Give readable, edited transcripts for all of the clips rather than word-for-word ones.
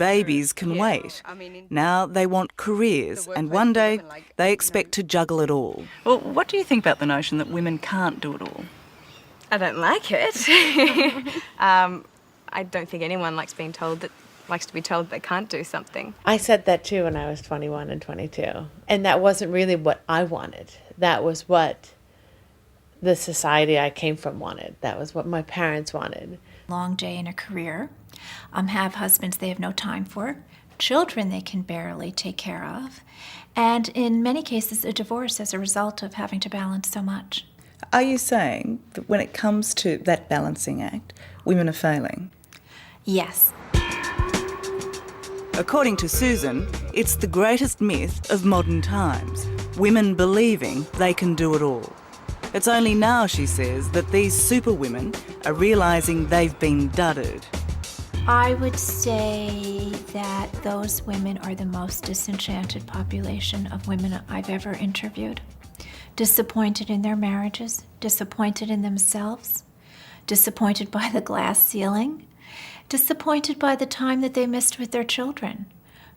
babies can wait. Now they want careers, and one day they expect to juggle it all. Well, what do you think about the notion that women can't do it all? I don't like it. I don't think anyone likes to be told that they can't do something. I said that too when I was 21 and 22. And that wasn't really what I wanted. That was what the society I came from wanted. That was what my parents wanted. Long day in a career, have husbands they have no time for, children they can barely take care of, and in many cases a divorce as a result of having to balance so much. Are you saying that when it comes to that balancing act, women are failing? Yes. According to Susan, it's the greatest myth of modern times, women believing they can do it all. It's only now, she says, that these superwomen are realising they've been dudded. I would say that those women are the most disenchanted population of women I've ever interviewed. Disappointed in their marriages, disappointed in themselves, disappointed by the glass ceiling, disappointed by the time that they missed with their children.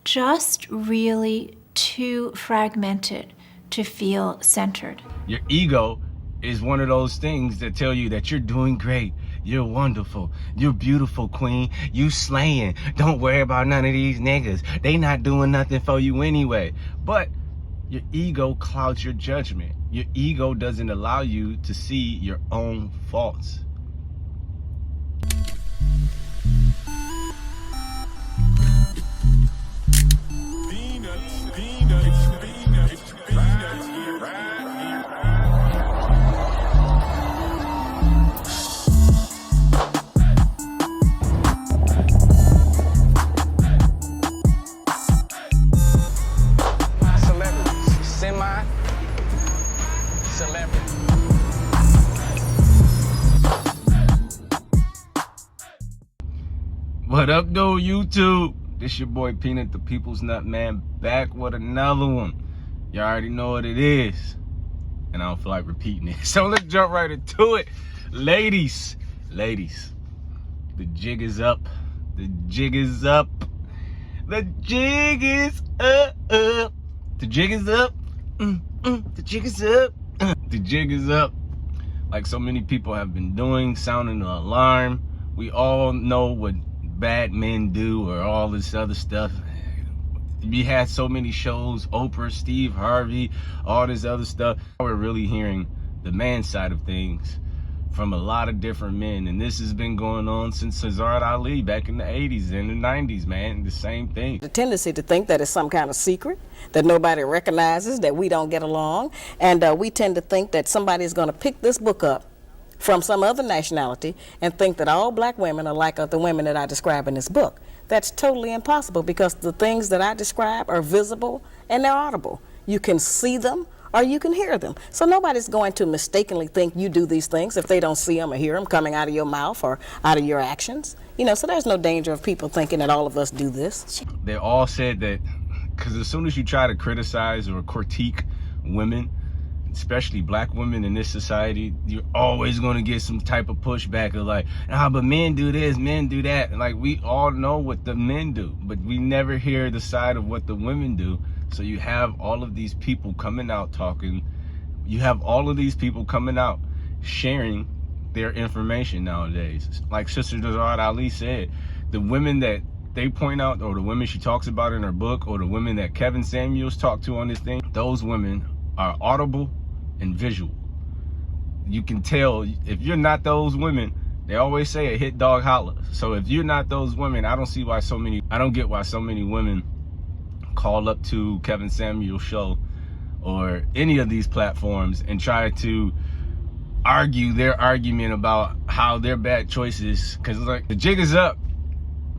Just really too fragmented to feel centered. Your ego is one of those things that tell you that you're doing great, you're wonderful, you're beautiful, queen, you slaying. Don't worry about none of these niggas. They not doing nothing for you anyway. But your ego clouds your judgment. Your ego doesn't allow you to see your own faults. What up, though, YouTube? This your boy Peanut, the People's Nut Man, back with another one. You already know what it is, and I don't feel like repeating it. So let's jump right into it. Ladies, the jig is up. The jig is up. The jig is up. The jig is up. The jig is up. The jig is up. Like so many people have been doing, sounding the alarm. We all know what bad men do or all this other stuff. We had so many shows, Oprah, Steve Harvey, all this other stuff. We're really hearing the man side of things from a lot of different men, and this has been going on since Cesar Ali back in the 80s and the 90s, man. The same thing. The tendency to think that it's some kind of secret that nobody recognizes, that we don't get along, and we tend to think that somebody's going to pick this book up from some other nationality and think that all black women are like the women that I describe in this book. That's totally impossible, because the things that I describe are visible and they're audible. You can see them or you can hear them. So nobody's going to mistakenly think you do these things if they don't see them or hear them coming out of your mouth or out of your actions. You know, so there's no danger of people thinking that all of us do this. They all said that, because as soon as you try to criticize or critique women, especially black women in this society, you're always going to get some type of pushback of like, but men do this, men do that. And like, we all know what the men do, but we never hear the side of what the women do. So you have all of these people coming out talking. You have all of these people coming out sharing their information nowadays. Like Sister Desard Ali said, the women that they point out, or the women she talks about in her book, or the women that Kevin Samuels talked to on this thing, those women are audible and visual. You can tell if you're not those women. They always say a hit dog holler. So if you're not those women, I don't get why so many women call up to Kevin Samuel's show or any of these platforms and try to argue their argument about how they're bad choices. Because like, the jig is up.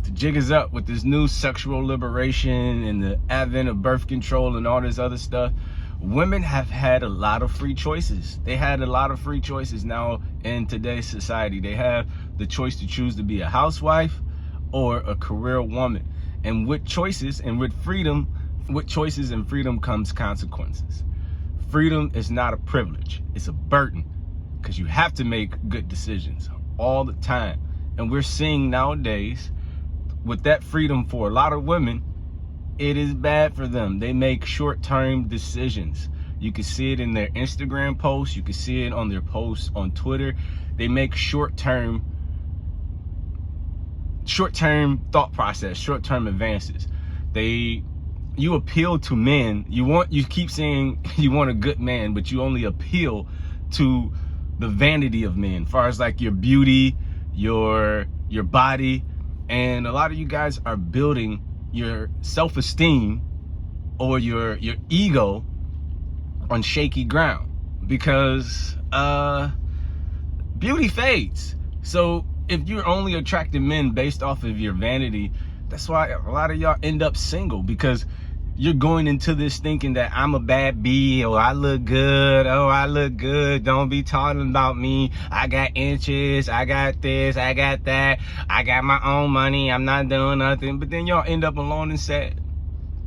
The jig is up with this new sexual liberation and the advent of birth control and all this other stuff. Women have had a lot of free choices. They had a lot of free choices now in today's society. They have the choice to choose to be a housewife or a career woman. And with choices and with freedom, with choices and freedom comes consequences. Freedom is not a privilege, it's a burden, because you have to make good decisions all the time. And we're seeing nowadays with that freedom for a lot of women, it is bad for them. They make short-term decisions. You can see it in their Instagram posts. You can see it on their posts on Twitter. They make short-term thought process, short-term advances. You appeal to men. You keep saying you want a good man, but you only appeal to the vanity of men, as far as like your beauty, your body, and a lot of you guys are building your self-esteem or your ego on shaky ground, because beauty fades. So if you're only attracting men based off of your vanity, that's why a lot of y'all end up single, because you're going into this thinking that I'm a bad bee, or I look good, don't be talking about me, I got inches, I got this, I got that, I got my own money, I'm not doing nothing. But then y'all end up alone and sad,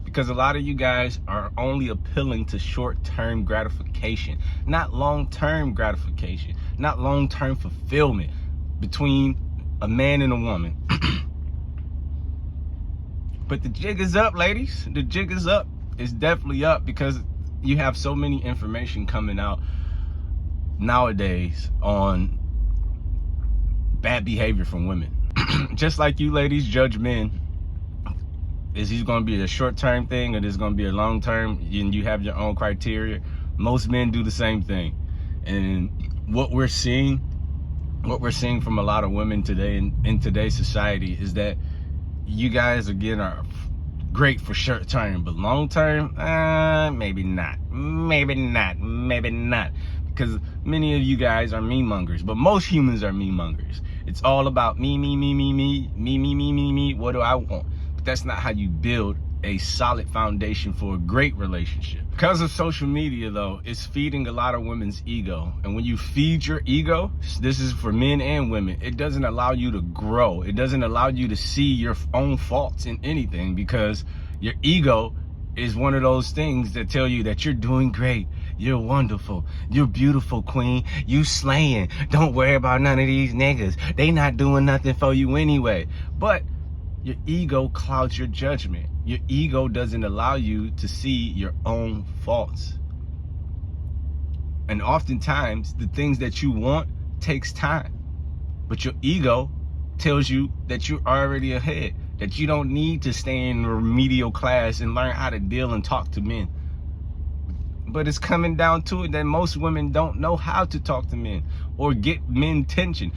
because a lot of you guys are only appealing to short-term gratification, not long-term gratification, not long-term fulfillment between a man and a woman. But the jig is up, ladies. The jig is up. It's definitely up, because you have so many information coming out nowadays on bad behavior from women. Just like you ladies judge men, is he going to be a short-term thing, or is it going to be a long-term, and you have your own criteria? Most men do the same thing. And what we're seeing from a lot of women today in today's society is that you guys again are great for short term, but long term, maybe not, because many of you guys are mean mongers. But most humans are mean mongers. It's all about me. What do I want? But that's not how you build a solid foundation for a great relationship. Because of social media, though, it's feeding a lot of women's ego. And when you feed your ego, this is for men and women, it doesn't allow you to grow. It doesn't allow you to see your own faults in anything, because your ego is one of those things that tell you that you're doing great, you're wonderful, you're beautiful, queen, you slaying, don't worry about none of these niggas, they not doing nothing for you anyway. But your ego clouds your judgment. Your ego doesn't allow you to see your own faults. And oftentimes, the things that you want takes time. But your ego tells you that you're already ahead, that you don't need to stay in remedial class and learn how to deal and talk to men. But it's coming down to it that most women don't know how to talk to men or get men attention.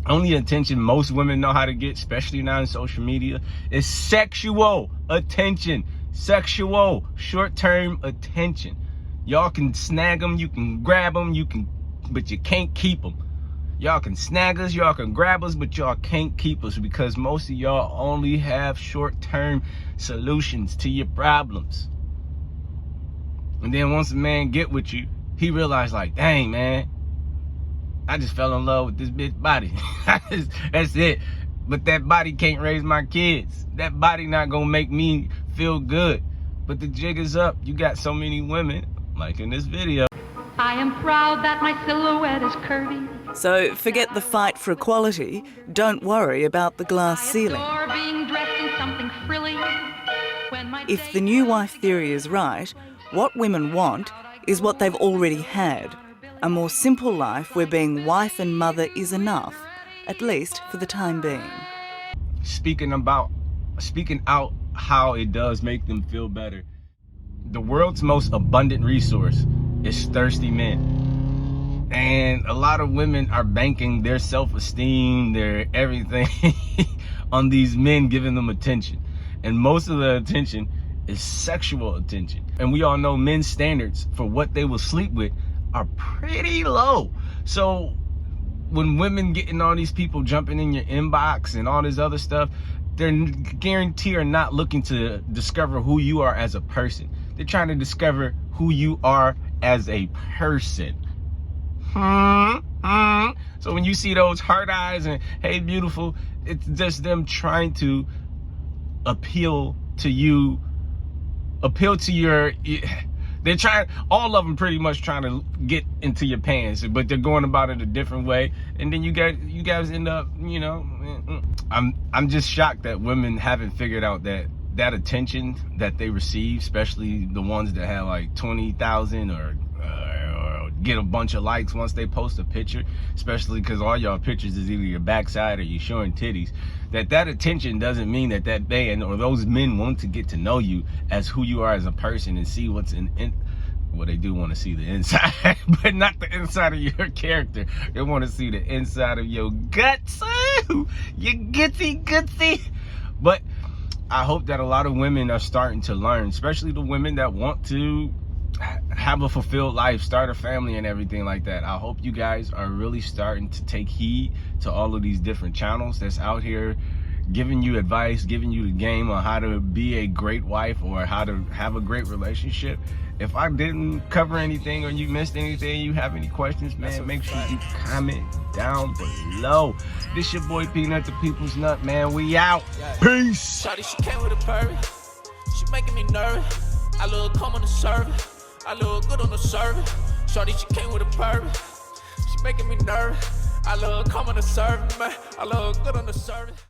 Only attention most women know how to get, especially now in social media, is sexual attention. Sexual, short-term attention. Y'all can snag them, you can grab them, but you can't keep them. Y'all can snag us, y'all can grab us, but y'all can't keep us, because most of y'all only have short-term solutions to your problems. And then once a man get with you, he realized, like, dang, man, I just fell in love with this bitch body. That's it. But that body can't raise my kids. That body not gonna make me feel good. But the jig is up. You got so many women, like in this video. I am proud that my silhouette is curvy. So forget the fight for equality. Don't worry about the glass ceiling. I adore being dressed in something frilly. When my If the new wife theory is right, what women want is what they've already had. A more simple life where being wife and mother is enough, at least for the time being. Speaking out how it does make them feel better. The world's most abundant resource is thirsty men. And a lot of women are banking their self-esteem, their everything on these men giving them attention. And most of the attention is sexual attention. And we all know men's standards for what they will sleep with are pretty low. So when women getting all these people jumping in your inbox and all this other stuff, they're guaranteed are not looking to discover who you are as a person. They're trying to discover who you are as a person. So when you see those heart eyes and hey beautiful, it's just them trying to appeal to you, appeal to your, They're trying, all of them pretty much trying to get into your pants, but they're going about it a different way. And then you guys end up, you know, I'm just shocked that women haven't figured out that attention that they receive, especially the ones that have like 20,000 or get a bunch of likes once they post a picture, especially because all y'all pictures is either your backside or you showing titties, that attention doesn't mean that man or those men want to get to know you as who you are as a person and see what's in well, they do want to see the inside, but not the inside of your character. They want to see the inside of your guts. Ooh, you gutsy. But I hope that a lot of women are starting to learn, especially the women that want to have a fulfilled life, start a family and everything like that. I hope you guys are really starting to take heed to all of these different channels that's out here giving you advice, giving you the game on how to be a great wife or how to have a great relationship. If I didn't cover anything or you missed anything, you have any questions, man, make sure you comment down below. This your boy Peanut, the People's Nut, man. We out. Peace. Shawty, she came with a purry. She making me nervous. I look calm on the service. I look good on the service. Shawty, she came with a purry. She making me nervous. I look calm on the service, man. I look good on the service.